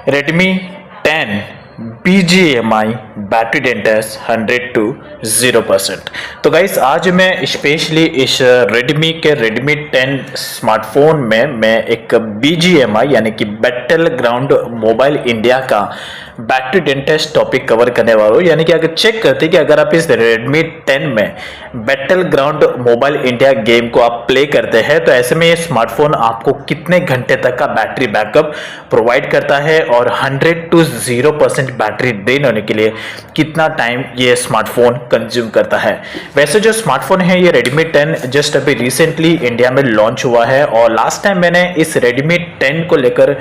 Redmi 10 BGMI battery drain test 100 to 0%। तो guys आज मैं स्पेशली इस Redmi के Redmi 10 स्मार्टफोन में मैं एक BGMI यानी कि बैटल ग्राउंड मोबाइल इंडिया का बैटरी डेंटेस टॉपिक कवर करने वाला हूँ। यानी कि अगर चेक करते कि अगर आप इस Redmi 10 में battle ground mobile India game को आप प्ले करते हैं तो ऐसे में ये स्मार्टफोन आपको कितने घंटे तक का बैटरी बैकअप प्रोवाइड करता है और 100 to 0% बैटरी ड्रेन होने के लिए कितना टाइम ये स्मार्टफोन कंज्यूम करता है। वैसे जो स्मार्टफोन है ये Redmi 10 जस्ट अभी रिसेंटली इंडिया में लॉन्च हुआ है और लास्ट टाइम मैंने इस Redmi 10 को लेकर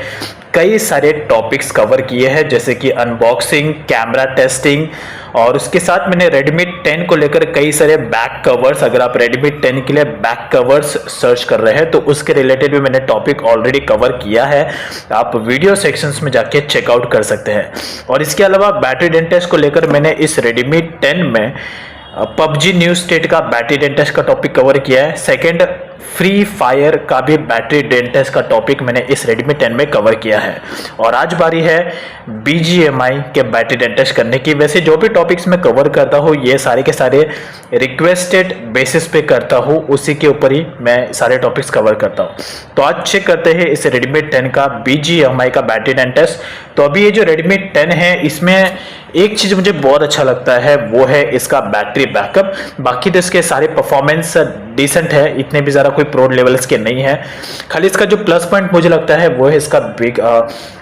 कई सारे टॉपिक्स कवर किए हैं, जैसे कि अनबॉक्सिंग, कैमरा टेस्टिंग और उसके साथ मैंने Redmi 10 को लेकर कई सारे बैक कवर्स, अगर आप Redmi 10 के लिए बैक कवर्स सर्च कर रहे हैं तो उसके रिलेटेड भी मैंने टॉपिक ऑलरेडी कवर किया है। आप वीडियो सेक्शंस में जाके चेकआउट कर सकते हैं। और इसके अलावा बैटरी डेंटेस को लेकर मैंने इस Redmi 10 में PUBG न्यू स्टेट का बैटरी डेंटेस का टॉपिक कवर किया है। सेकंड, फ्री फायर का भी बैटरी डेंटेस का टॉपिक मैंने इस Redmi 10 में कवर किया है। और आज बारी है BGMI के बैटरी डेंटेस करने की। वैसे जो भी टॉपिक्स मैं कवर करता हूँ ये सारे के सारे रिक्वेस्टेड बेसिस पे करता हूँ, उसी के ऊपर ही मैं सारे टॉपिक्स कवर करता हूँ। तो आज चेक करते हैं इस Redmi 10 का BGMI का बैटरी डेंटेस। तो अभी ये जो Redmi 10 है इसमें एक चीज मुझे बहुत अच्छा लगता है वो है इसका बैटरी बैकअप। बाकी तो इसके सारे परफॉर्मेंस डिसेंट है, इतने भी ज़्यादा कोई प्रो लेवल्स के नहीं है। खाली इसका जो प्लस पॉइंट मुझे लगता है वो है इसका बिग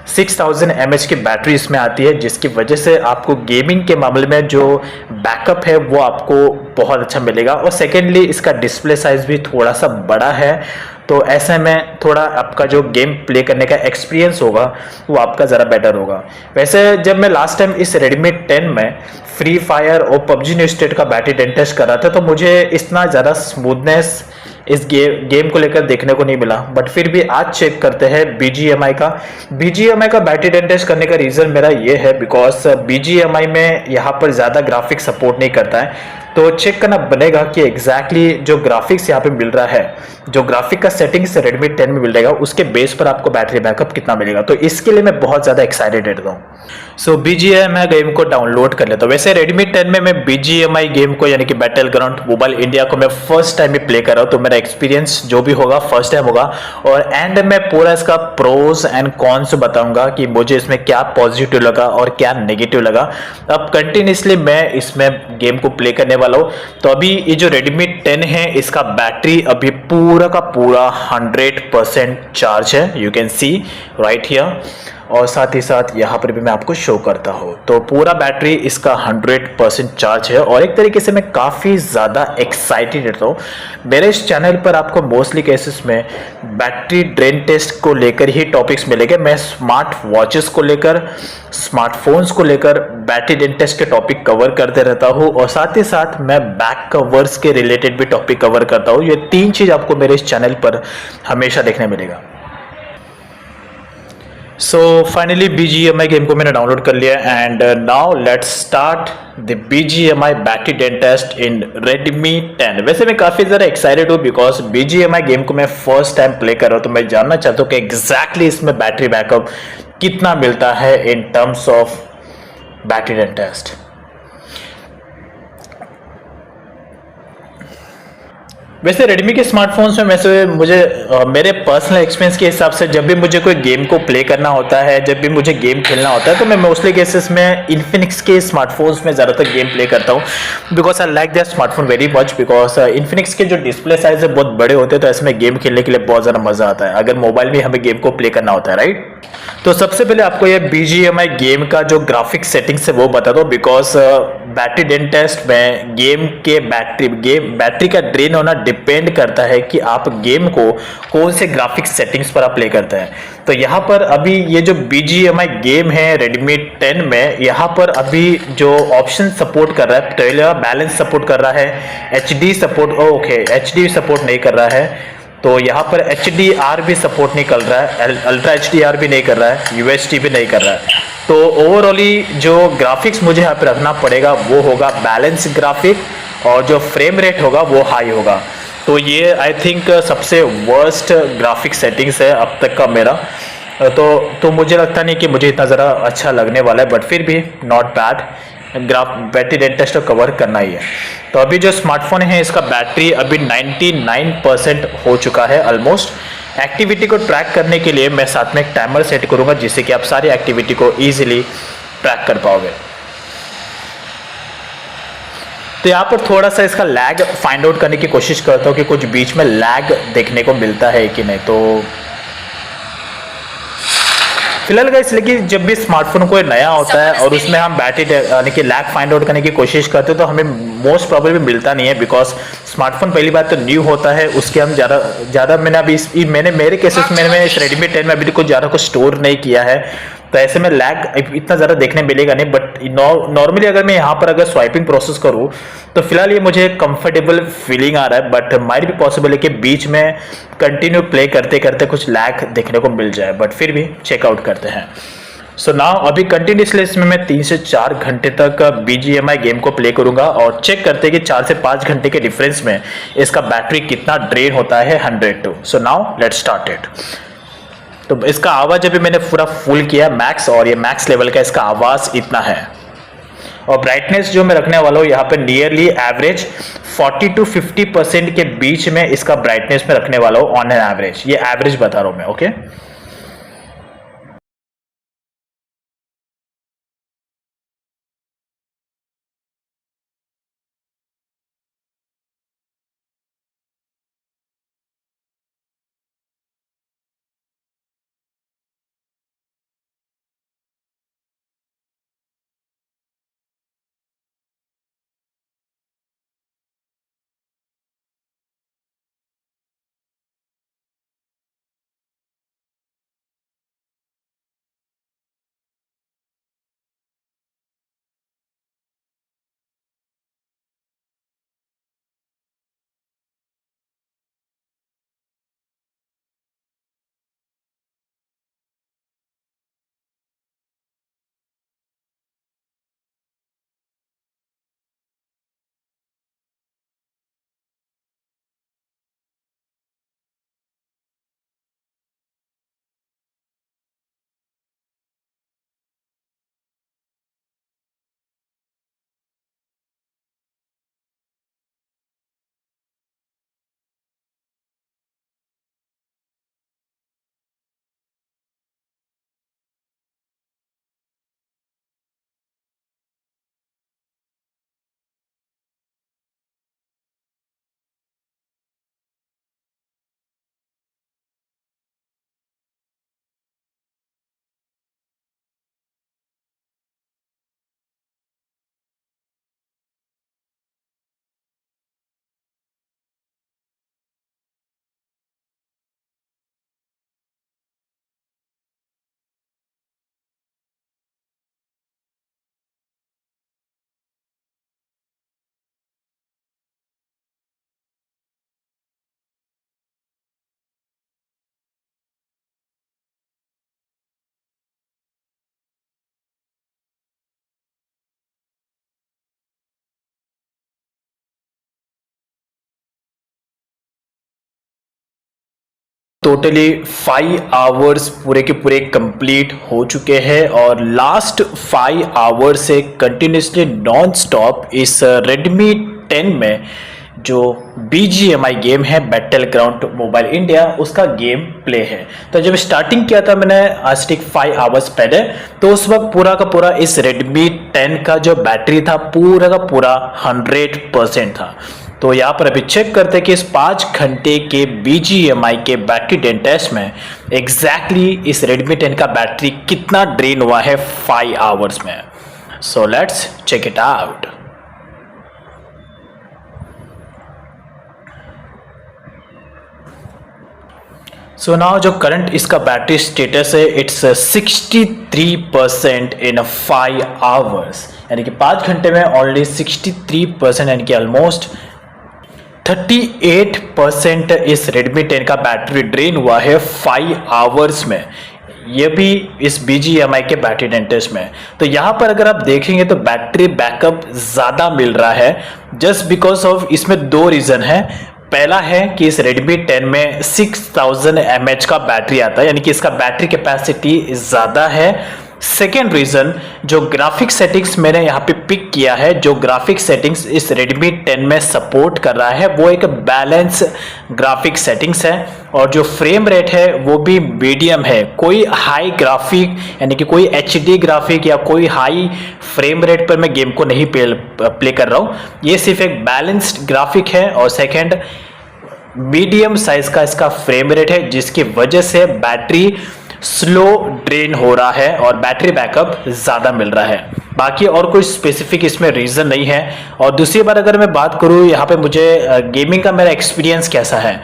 6000 mAh की बैटरी इसमें आती है, जिसकी वजह से आपको गेमिंग के मामले में जो बैकअप है वो आपको बहुत अच्छा मिलेगा। और सेकेंडली इसका डिस्प्ले साइज भी थोड़ा सा बड़ा है, तो ऐसे में थोड़ा आपका जो गेम प्ले करने का एक्सपीरियंस होगा वो आपका ज़रा बेटर होगा। वैसे जब मैं लास्ट टाइम इस Redmi 10 में फ्री फायर और PUBG न्यू स्टेट का बैटरी डेंटेस कर रहा था तो मुझे इतना ज़्यादा स्मूथनेस इस गेम को लेकर देखने को नहीं मिला। बट फिर भी आज चेक करते हैं BGMI का बैटरी डेंटेस करने का रीज़न मेरा ये है बिकॉज BGMI में यहाँ पर ज़्यादा ग्राफिक्स सपोर्ट नहीं करता है। तो चेक करना बनेगा कि एग्जैक्टली जो ग्राफिक्स यहाँ पे मिल रहा है, जो ग्राफिक का सेटिंग्स Redmi 10 में मिल जाएगा उसके बेस पर आपको बैटरी बैकअप कितना मिलेगा। तो इसके लिए मैं बहुत ज़्यादा एक्साइटेड रहता हूँ। सो BGMI गेम को डाउनलोड कर लेता हूँ। वैसे Redmi 10 में मैं BGMI गेम को यानी कि बैटल ग्राउंड मोबाइल इंडिया को मैं फर्स्ट टाइम में प्ले कर रहा हूँ, तो मेरा एक्सपीरियंस जो भी होगा फर्स्ट टाइम होगा और एंड में पूरा इसका प्रोज एंड कॉन्स बताऊंगा कि मुझे इसमें क्या पॉजिटिव लगा और क्या नेगेटिव लगा। अब कंटिन्यूसली मैं इसमें गेम को प्ले करने वाला हूँ। तो अभी ये जो Redmi 10 है इसका बैटरी अभी पूरा का पूरा 100% चार्ज है, you can see right here. और साथ ही साथ यहाँ पर भी मैं आपको शो करता हूँ तो पूरा बैटरी इसका 100% चार्ज है। और एक तरीके से मैं काफ़ी ज़्यादा एक्साइटेड रहता हूँ। मेरे इस चैनल पर आपको मोस्टली केसेस में बैटरी ड्रेन टेस्ट को लेकर ही टॉपिक्स मिलेंगे। मैं स्मार्ट वॉचेस को लेकर, स्मार्टफोन्स को लेकर बैटरी ड्रेन टेस्ट के टॉपिक कवर करते रहता हूँ और साथ ही साथ मैं बैक कवर्स के रिलेटेड भी टॉपिक कवर करता हूँ। ये तीन चीज़ आपको मेरे इस चैनल पर हमेशा देखने मिलेगा। सो फाइनली BGMI गेम को मैंने डाउनलोड कर लिया and now let's start the BGMI battery drain test in Redmi 10। वैसे मैं काफ़ी ज़्यादा एक्साइटेड हूँ बिकॉज BGMI गेम को मैं फर्स्ट टाइम प्ले कर रहा हूँ, तो मैं जानना चाहता हूँ कि एग्जैक्टली इसमें बैटरी बैकअप कितना मिलता है इन टर्म्स ऑफ बैटरी डेंटेस्ट। वैसे Redmi के स्मार्टफोन्स में वैसे मुझे मेरे पर्सनल एक्सपीरियंस के हिसाब से जब भी मुझे कोई गेम को प्ले करना होता है, जब भी मुझे गेम खेलना होता है तो मैं मोस्टली केसेस में Infinix के स्मार्टफोन्स में ज़्यादातर गेम प्ले करता हूँ because I like that smartphone very much. Because Infinix के जो डिस्प्ले साइज है बहुत बड़े होते हैं तो ऐसे में गेम खेलने के लिए बहुत ज़्यादा मज़ा आता है अगर मोबाइल में हमें गेम को प्ले करना होता है, राइट। तो सबसे पहले आपको ये BGMI गेम का जो ग्राफिक सेटिंग्स है वो बता दो बिकॉज बैटरी डेंटेस्ट में गेम के बैटरी का ड्रेन होना डिपेंड करता है कि आप गेम को कौन से ग्राफिक्स सेटिंग्स पर आप प्ले करते हैं। तो यहाँ पर अभी ये जो BGMI गेम है Redmi 10 में, यहाँ पर अभी जो ऑप्शन सपोर्ट कर रहा है, पहले बैलेंस सपोर्ट कर रहा है, HD support, okay HD support नहीं कर रहा है, तो यहाँ पर HDR भी सपोर्ट नहीं कर रहा है, अल्ट्रा HDR भी नहीं कर रहा है, UHD भी नहीं कर रहा है। तो ओवरऑली जो ग्राफिक्स मुझे यहाँ पे रखना पड़ेगा वो होगा बैलेंस ग्राफिक और जो फ्रेम रेट होगा वो हाई होगा। तो ये आई थिंक सबसे वर्स्ट ग्राफिक सेटिंग्स है अब तक का मेरा। तो मुझे लगता नहीं कि मुझे इतना ज़रा अच्छा लगने वाला है, बट फिर भी not bad. Graph battery dead test तो कवर करना ही है। तो अभी जो स्मार्टफोन है इसका बैटरी अभी 99% हो चुका है ऑलमोस्ट। एक्टिविटी को ट्रैक करने के लिए मैं साथ में एक टाइमर सेट करूंगा जिससे कि आप सारी एक्टिविटी को ईजिली ट्रैक कर पाओगे। तो यहाँ पर थोड़ा सा इसका लैग फाइंड आउट करने की कोशिश करता हूँ कि कुछ बीच में लैग देखने को मिलता है कि नहीं। तो फिलहाल गाइस, लेकिन जब भी स्मार्टफोन कोई नया होता है और उसमें हम बैटरी यानी कि लैग फाइंड आउट करने की कोशिश करते हैं तो हमें मोस्ट प्रॉब्लम मिलता नहीं है, बिकॉज स्मार्टफोन पहली बात तो न्यू होता है। उसके हम ज़्यादा मैंने अभी मेरे केसेस में मैंने इस Redmi 10 में अभी कुछ ज़्यादा कुछ स्टोर नहीं किया है, तो ऐसे में लैग इतना ज़्यादा देखने मिलेगा नहीं। बट नॉर्मली अगर मैं यहाँ पर अगर स्वाइपिंग प्रोसेस करूँ तो फिलहाल ये मुझे कंफर्टेबल फीलिंग आ रहा है, बट माइट भी पॉसिबल है कि बीच में कंटिन्यू प्ले करते करते कुछ लैग देखने को मिल जाए, बट फिर भी चेकआउट करते हैं। सो नाउ अभी कंटिन्यूसली इसमें मैं 3 से 4 घंटे तक BGMI गेम को प्ले करूंगा और चेक करते हैं कि 4 से 5 घंटे के डिफरेंस में इसका बैटरी कितना ड्रेन होता है 102। So now let's start it. तो इसका आवाज़ अभी मैंने पूरा फुल किया मैक्स, और ये मैक्स लेवल का इसका आवाज़ इतना है। और ब्राइटनेस जो मैं रखने वाला हूँ यहाँ पे नियरली एवरेज 40 to 50% के बीच में इसका ब्राइटनेस में रखने वाला हूँ ऑन एन एवरेज। ये एवरेज बता रहा हूँ मैं, ओके। टोटली 5 आवर्स पूरे के पूरे कंप्लीट हो चुके हैं और लास्ट 5 आवर्स से कंटिन्यूसली नॉन स्टॉप इस Redmi 10 में जो BGMI गेम है बैटल ग्राउंड मोबाइल इंडिया उसका गेम प्ले है। तो जब स्टार्टिंग किया था मैंने आज ठीक 5 आवर्स पहले, तो उस वक्त पूरा का पूरा इस Redmi 10 का जो बैटरी था पूरा का पूरा 100% था। तो यहाँ पर अभी चेक करते हैं कि इस 5 घंटे के BGMI के बैटरी ड्रेन टेस्ट में एग्जैक्टली इस Redmi 10 का बैटरी कितना ड्रेन हुआ है 5 आवर्स में। So let's check it out. So now जो करंट इसका बैटरी स्टेटस है इट्स 63% इन 5 आवर्स, यानी कि 5 घंटे में ऑलरेडी 63% यानी कि ऑलमोस्ट 38% इस Redmi 10 का बैटरी ड्रेन हुआ है 5 आवर्स में, ये भी इस BGMI के बैटरी ड्रेन टेस्ट में। तो यहाँ पर अगर आप देखेंगे तो बैटरी बैकअप ज़्यादा मिल रहा है जस्ट बिकॉज ऑफ इसमें 2 रीज़न है। पहला है कि इस Redmi 10 में 6000 mAh का बैटरी आता है, यानी कि इसका बैटरी कैपेसिटी ज़्यादा है। सेकेंड रीज़न, जो ग्राफिक सेटिंग्स मैंने यहाँ पे पिक किया है, जो ग्राफिक सेटिंग्स इस Redmi 10 में सपोर्ट कर रहा है वो एक बैलेंस ग्राफिक सेटिंग्स है, और जो फ्रेम रेट है वो भी मीडियम है। कोई हाई ग्राफिक यानी कि कोई HD ग्राफिक या कोई हाई फ्रेम रेट पर मैं गेम को नहीं प्ले कर रहा हूँ, ये सिर्फ एक बैलेंस्ड ग्राफिक है। और सेकेंड, मीडियम साइज का इसका फ्रेम रेट है, जिसकी वजह से बैटरी स्लो ड्रेन हो रहा है और बैटरी बैकअप ज़्यादा मिल रहा है। बाकी और कोई स्पेसिफिक इसमें रीज़न नहीं है। और दूसरी बार अगर मैं बात करूँ यहाँ पे मुझे गेमिंग का मेरा एक्सपीरियंस कैसा है,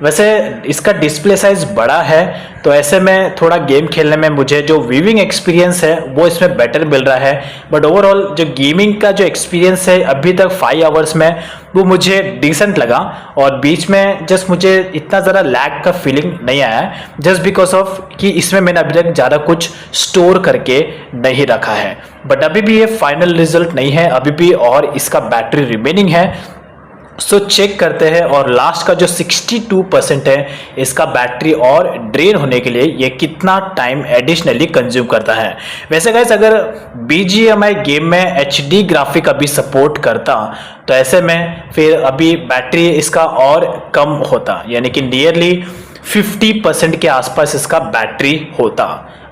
वैसे इसका डिस्प्ले साइज बड़ा है, तो ऐसे में थोड़ा गेम खेलने में मुझे जो व्यूइंग एक्सपीरियंस है वो इसमें बेटर मिल रहा है। बट ओवरऑल जो गेमिंग का जो एक्सपीरियंस है अभी तक 5 आवर्स में, वो मुझे डिसेंट लगा। और बीच में जस्ट मुझे इतना ज़्यादा लैग का फीलिंग नहीं आया है, जस्ट बिकॉज ऑफ कि इसमें मैंने अभी तक ज़्यादा कुछ स्टोर करके नहीं रखा है। बट अभी भी ये फाइनल रिजल्ट नहीं है, अभी भी और इसका बैटरी रिमेनिंग है। सो चेक करते हैं, और लास्ट का जो 62% है इसका बैटरी और ड्रेन होने के लिए ये कितना टाइम एडिशनली कंज्यूम करता है। वैसे गाइस, अगर BGMI गेम में HD ग्राफिक अभी सपोर्ट करता तो ऐसे में फिर अभी बैटरी इसका और कम होता, यानी कि नियरली 50% के आसपास इसका बैटरी होता।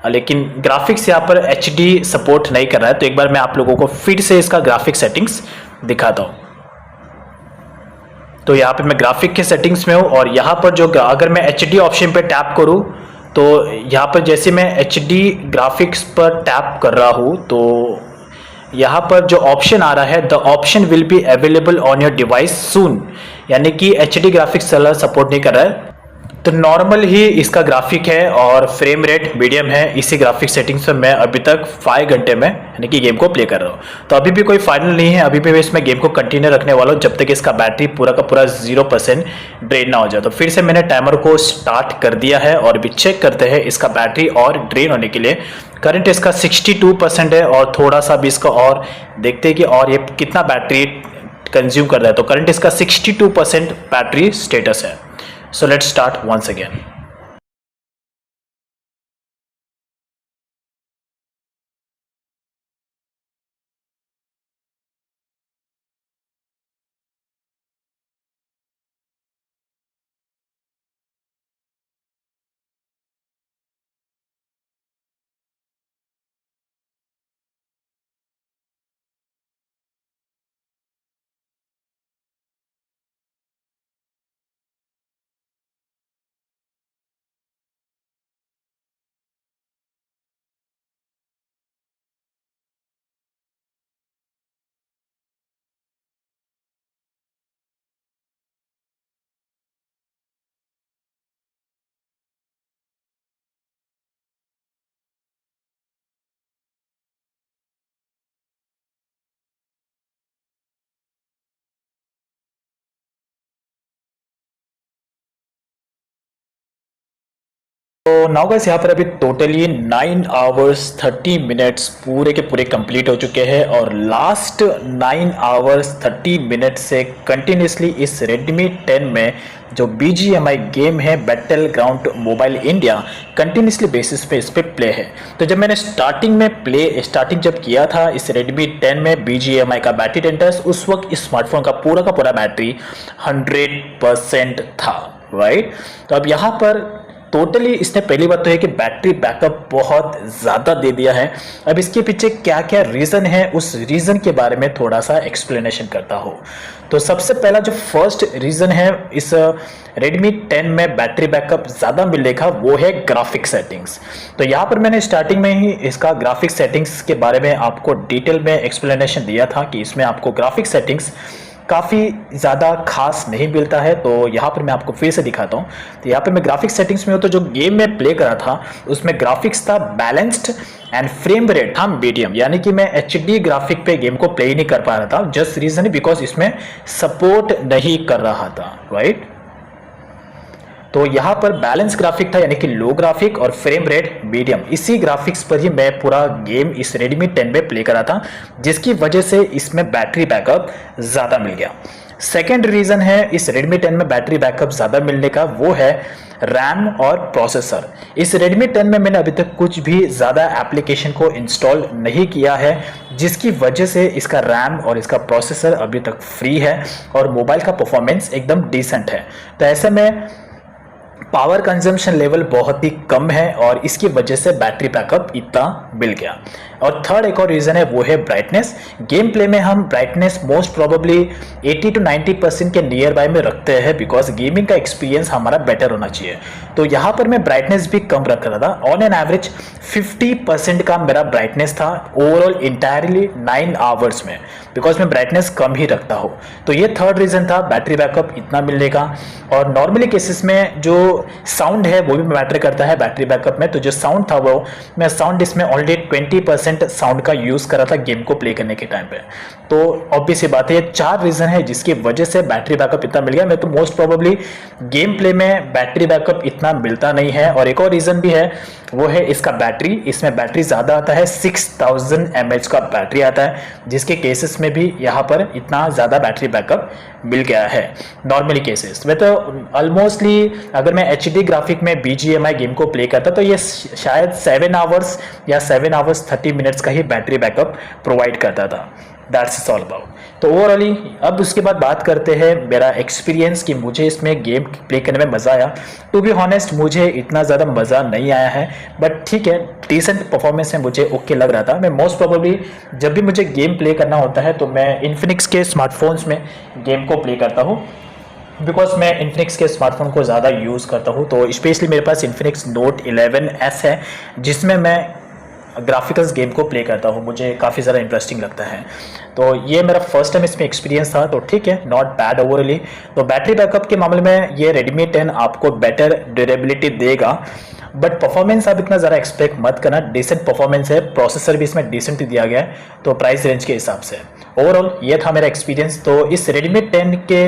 लेकिन ग्राफिक्स यहाँ पर HD सपोर्ट नहीं कर रहा है, तो एक बार मैं आप लोगों को फिर से इसका ग्राफिक सेटिंग्स दिखाता हूँ। तो यहाँ पे मैं ग्राफिक के सेटिंग्स में हूँ, और यहाँ पर जो अगर मैं HD ऑप्शन पे टैप करूँ तो यहाँ पर जैसे मैं HD ग्राफिक्स पर टैप कर रहा हूँ तो यहाँ पर जो ऑप्शन आ रहा है, the option will be available on your device soon, यानी कि HD ग्राफिक्स सपोर्ट नहीं कर रहा है। तो नॉर्मल ही इसका ग्राफिक है और फ्रेम रेट मीडियम है। इसी ग्राफिक सेटिंग्स में मैं अभी तक 5 घंटे में यानी कि गेम को प्ले कर रहा हूँ। तो अभी भी कोई फाइनल नहीं है, अभी भी मैं इसमें गेम को कंटिन्यू रखने वाला हूँ जब तक इसका बैटरी पूरा का पूरा 0% ड्रेन ना हो जाए। तो फिर से मैंने टाइमर को स्टार्ट कर दिया है, और अभी चेक करते हैं इसका बैटरी और ड्रेन होने के लिए। करंट इसका 62% है, और थोड़ा सा भी इसका और देखते हैं कि और ये कितना बैटरी कंज्यूम कर रहा है। तो करंट इसका 62% बैटरी स्टेटस है। So let's start once again. तो नाउ गाइस, यहाँ पर अभी टोटली 9 आवर्स 30 मिनट्स पूरे के पूरे कंप्लीट हो चुके हैं, और लास्ट 9 आवर्स 30 मिनट से कंटिन्यूसली इस Redmi 10 में जो BGMI गेम है battle ground mobile India continuously basis पे इस पे प्ले है। तो जब मैंने स्टार्टिंग जब किया था इस Redmi 10 में BGMI का बैटरी टेंटस, उस वक्त इस स्मार्टफोन का पूरा बैटरी 100% था, राइट। तो अब यहाँ पर टोटली इसने पहली बात तो है कि बैटरी बैकअप बहुत ज़्यादा दे दिया है। अब इसके पीछे क्या क्या रीज़न है, उस रीज़न के बारे में थोड़ा सा एक्सप्लेनेशन करता हूँ। तो सबसे पहला जो फर्स्ट रीज़न है इस Redmi 10 में बैटरी बैकअप ज़्यादा मिलने का, वो है ग्राफिक सेटिंग्स। तो यहाँ पर मैंने स्टार्टिंग में ही इसका ग्राफिक सेटिंग्स के बारे में आपको डिटेल में एक्सप्लेनेशन दिया था कि इसमें आपको ग्राफिक सेटिंग्स काफ़ी ज़्यादा खास नहीं मिलता है। तो यहाँ पर मैं आपको फिर से दिखाता हूँ। तो यहाँ पे मैं ग्राफिक सेटिंग्स में हूँ, तो जो गेम में प्ले करा था उसमें ग्राफिक्स था बैलेंस्ड एंड फ्रेम रेट था मीडियम, यानी कि मैं HD ग्राफिक पे गेम को प्ले ही नहीं कर पा रहा था। जस्ट रीज़न बिकॉज इसमें सपोर्ट नहीं कर रहा था, राइट। तो यहाँ पर बैलेंस ग्राफिक था, यानी कि लो ग्राफिक और फ्रेम रेट मीडियम। इसी ग्राफिक्स पर ही मैं पूरा गेम इस Redmi 10 में प्ले करा था, जिसकी वजह से इसमें बैटरी बैकअप ज़्यादा मिल गया। सेकेंड रीज़न है इस Redmi 10 में बैटरी बैकअप ज़्यादा मिलने का, वो है रैम और प्रोसेसर। इस Redmi 10 में मैंने अभी तक कुछ भी ज़्यादा एप्लीकेशन को इंस्टॉल नहीं किया है, जिसकी वजह से इसका रैम और इसका प्रोसेसर अभी तक फ्री है और मोबाइल का परफॉर्मेंस एकदम डिसेंट है। तो ऐसे में पावर कंजम्पशन लेवल बहुत ही कम है और इसकी वजह से बैटरी बैकअप इतना मिल गया। और थर्ड एक और रीज़न है, वो है ब्राइटनेस। गेम प्ले में हम ब्राइटनेस मोस्ट प्रोबेबली 80 to 90% के नियर बाय में रखते हैं, बिकॉज गेमिंग का एक्सपीरियंस हमारा बेटर होना चाहिए। तो यहाँ पर मैं ब्राइटनेस भी कम रख रहा था। ऑन एन एवरेज 50% का मेरा ब्राइटनेस था ओवरऑल इंटायरली 9 आवर्स में, बिकॉज मैं ब्राइटनेस कम ही रखता हूँ। तो ये थर्ड रीज़न था बैटरी बैकअप इतना मिलने का। और नॉर्मली केसेस में जो साउंड है वो भी मैटर करता है बैटरी बैकअप में। तो जो साउंड था वो मैं साउंड इसमें ऑलरेडी 20% साउंड का यूज़ करा था गेम को प्ले करने के टाइम पे। तो ऑब्वियस सी बात है, ये 4 रीज़न है जिसकी वजह से बैटरी बैकअप इतना मिल गया। मैं तो मोस्ट प्रोबेबली गेम प्ले में बैटरी बैकअप इतना मिलता नहीं है। और एक और रीज़न भी है, वो है इसका बैटरी। इसमें बैटरी ज़्यादा आता है, 6000 mAh का बैटरी आता है, जिसके केसेस में भी यहाँ पर इतना ज़्यादा बैटरी बैकअप मिल गया है नॉर्मली केसेस में। तो ऑलमोस्टली अगर मैं HD ग्राफिक में BGMI गेम को प्ले करता तो ये शायद 7 आवर्स या 7 आवर्स 30 मिनट्स का ही बैटरी बैकअप प्रोवाइड करता था। That's all about. तो ओवरऑली अब उसके बाद बात करते हैं मेरा एक्सपीरियंस कि मुझे इसमें गेम प्ले करने में मज़ा आया। टू बी हॉनेस्ट मुझे इतना ज़्यादा मज़ा नहीं आया है, बट ठीक है, डिसेंट परफॉर्मेंस है, मुझे ओके लग रहा था। मैं मोस्ट प्रोबेबली जब भी मुझे गेम प्ले करना होता है तो मैं इन्फिनिक्स के स्मार्टफोन्स में गेम को प्ले करता हूँ, बिकॉज मैं इन्फिनिक्स के स्मार्टफोन को ज़्यादा यूज़ करता हूँ। तो स्पेशली मेरे पास इन्फिनिक्स नोट 11S है, जिसमें मैं ग्राफिकल्स गेम को प्ले करता हूँ। मुझे काफ़ी ज़्यादा इंटरेस्टिंग लगता है। तो ये मेरा फर्स्ट टाइम इसमें एक्सपीरियंस था, तो ठीक है, नॉट बैड ओवरऑली। तो बैटरी बैकअप के मामले में ये Redmi 10 आपको बेटर ड्यूरेबिलिटी देगा, बट परफॉर्मेंस आप इतना ज़्यादा एक्सपेक्ट मत करना। डिसेंट परफॉर्मेंस है, प्रोसेसर भी इसमें डिसेंट दिया गया है, तो प्राइस रेंज के हिसाब से ओवरऑल ये था मेरा एक्सपीरियंस। तो इस Redmi 10 के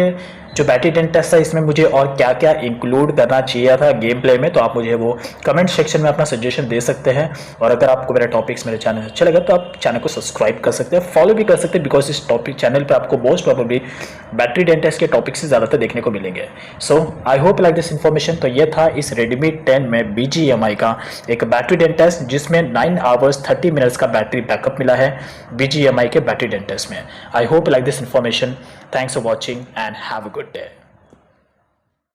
जो बैटरी 10 टेस्ट था, इसमें मुझे और क्या क्या इंक्लूड करना चाहिए था गेम प्ले में, तो आप मुझे वो कमेंट सेक्शन में अपना सजेशन दे सकते हैं। और अगर आपको मेरा टॉपिक्स मेरे चैनल अच्छा लगा तो आप चैनल को सब्सक्राइब कर सकते हैं, फॉलो भी कर सकते हैं, बिकॉज इस टॉपिक चैनल पर आपको मोस्ट प्रोबेबली बैटरी 10 टेस्ट के टॉपिक्स से ज़्यादातर देखने को मिलेंगे। So I hope like this information. तो ये था इस Redmi 10 में BGMI का एक बैटरी 10 टेस्ट, जिसमें 9 आवर्स 30 मिनट्स का बैटरी बैकअप मिला है BGMI के बैटरी 10 टेस्ट में। आई hope like this information. Thanks for watching and have a good day.